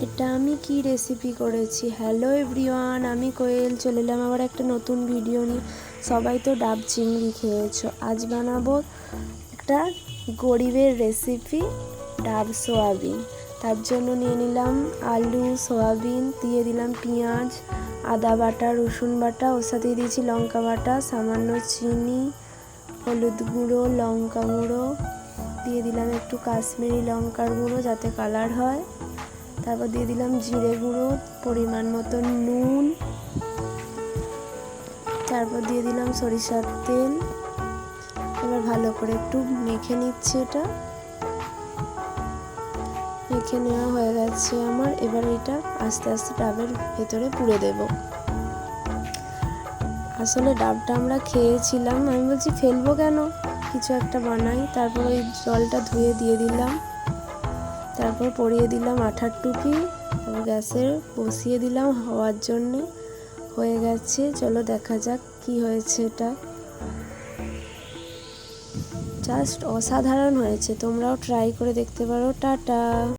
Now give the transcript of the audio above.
এটা আমি কি রেসিপি করেছি। হ্যালো এভরিওয়ান, আমি কোয়েল চলে এলাম আবার একটা নতুন ভিডিও নিয়ে। সবাই তো ডাব চিংড়ি খেয়েছো, আজ বানাবো একটা গরিবের রেসিপি, ডাব সোয়াবিন। তার জন্য নিয়ে নিলাম আলু, সোয়াবিন, দিয়ে দিলাম পেঁয়াজ, আদা বাটা, রসুন বাটা, ওর সাথে দিয়েছি লঙ্কা বাটা, সামান্য চিনি, হলুদ গুঁড়ো, লঙ্কা গুঁড়ো, দিয়ে দিলাম একটু কাশ্মীরি লঙ্কার গুঁড়ো যাতে কালার হয়। তারপর দিয়ে দিলাম জিরে গুঁড়ো, পরিমাণ মতো নুন, তারপর দিয়ে দিলাম সরিষার তেল। এবার ভালো করে একটু মেখে নিচ্ছি। এটা মেখে নেওয়া হয়ে গেছে আমার। এবার এটা আস্তে আস্তে ডাবের ভেতরে পুরে দেব। আসলে ডাবটা আমরা খেয়েছিলাম, আমি বলছি ফেলবো কেন, কিছু একটা বানাই। তারপর ওই জলটা ধুয়ে দিয়ে দিলাম, তারপর পরিয়ে দিলাম আঠার টুপি, তারপর গ্যাসে বসিয়ে দিলাম হওয়ার জন্যে। হয়ে গেছে, চলো দেখা যাক কি হয়েছে। এটা জাস্ট অসাধারণ হয়েছে, তোমরাও ট্রাই করে দেখতে পারো। টাটা।